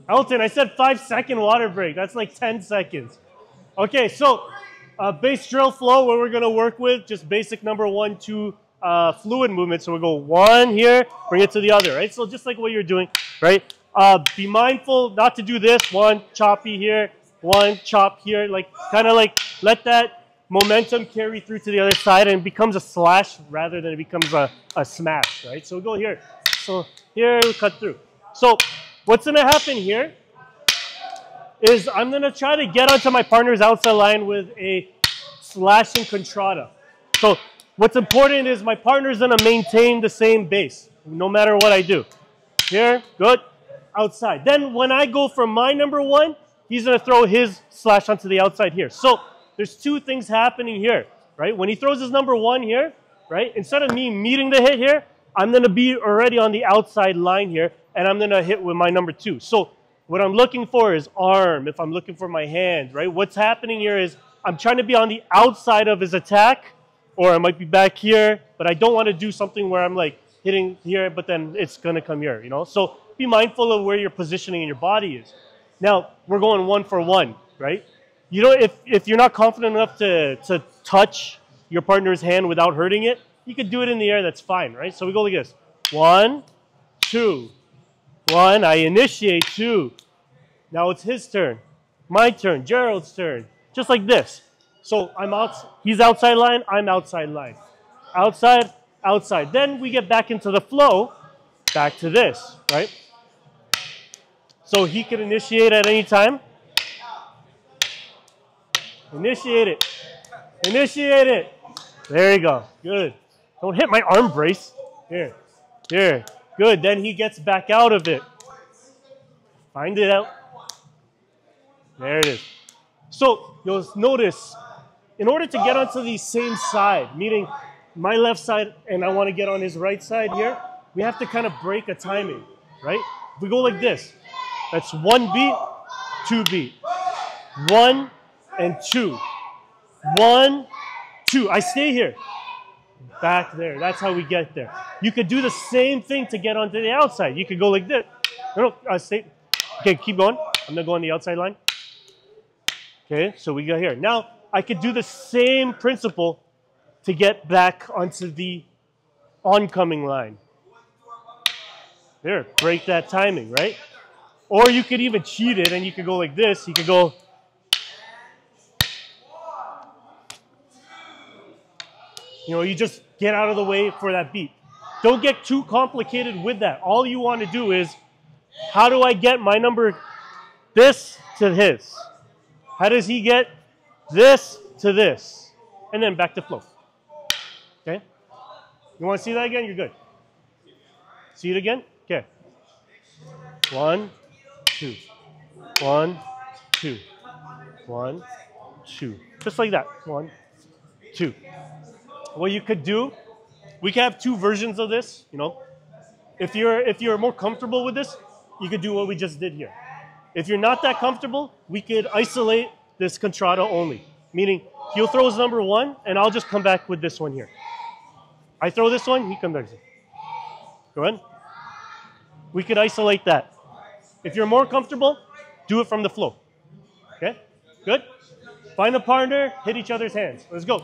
Elton, I said 5-second water break. That's like 10 seconds. Okay, so base drill flow, where we're going to work with just basic number 1, 2 fluid movement. So we'll go 1 here, bring it to the other, right? So just like what you're doing, right? Be mindful not to do this. 1, choppy here, 1, chop here. Like, kind of like let that momentum carry through to the other side, and it becomes a slash rather than it becomes a smash, right? So we'll go here. So here we cut through. So what's going to happen here is I'm going to try to get onto my partner's outside line with a slashing contrada. So what's important is my partner's going to maintain the same base no matter what I do. Here, good, outside. Then when I go for my number 1, he's going to throw his slash onto the outside here. So there's 2 things happening here, right? When he throws his number 1 here, right, instead of me meeting the hit here, I'm going to be already on the outside line here, and I'm going to hit with my number 2. So what I'm looking for is arm, if I'm looking for my hand, right? What's happening here is I'm trying to be on the outside of his attack, or I might be back here, but I don't want to do something where I'm like hitting here, but then it's going to come here, you know? So be mindful of where your positioning in your body is. Now, we're going 1 for 1, right? You know, if you're not confident enough to touch your partner's hand without hurting it, you could do it in the air, that's fine, right? So we go like this. 1, 2, 1, I initiate, 2. Now it's his turn, my turn, Gerald's turn, just like this. So he's outside line, I'm outside line. Outside, outside. Then we get back into the flow, back to this, right? So he can initiate at any time. Initiate it. Initiate it. There you go. Good. Don't hit my arm brace. Here. Here. Good. Then he gets back out of it. Find it out. There it is. So you'll notice, in order to get onto the same side, meaning my left side and I want to get on his right side here, we have to kind of break a timing, right? If we go like this, that's 1 beat, 2 beat. 1 and 2. 1, 2. I stay here. Back there. That's how we get there. You could do the same thing to get onto the outside. You could go like this. No, stay. Okay, keep going. I'm going to go on the outside line. Okay, so we go here. Now, I could do the same principle to get back onto the oncoming line. There, break that timing, right? Or you could even cheat it and you could go like this. You could go... You know, you just get out of the way for that beat. Don't get too complicated with that. All you want to do is, how do I get my number this to his? How does he get this to this? And then back to flow. Okay? You want to see that again? You're good. See it again? Okay. 1, 2. 1, 2. 1, 2. Just like that. 1, 2. What you could do, we can have 2 versions of this, you know. If you're more comfortable with this, you could do what we just did here. If you're not that comfortable, we could isolate this contrada only. Meaning, he'll throw his number 1, and I'll just come back with this one here. I throw this one, he comes back. Go ahead. We could isolate that. If you're more comfortable, do it from the flow. Okay? Good? Find a partner, hit each other's hands. Let's go.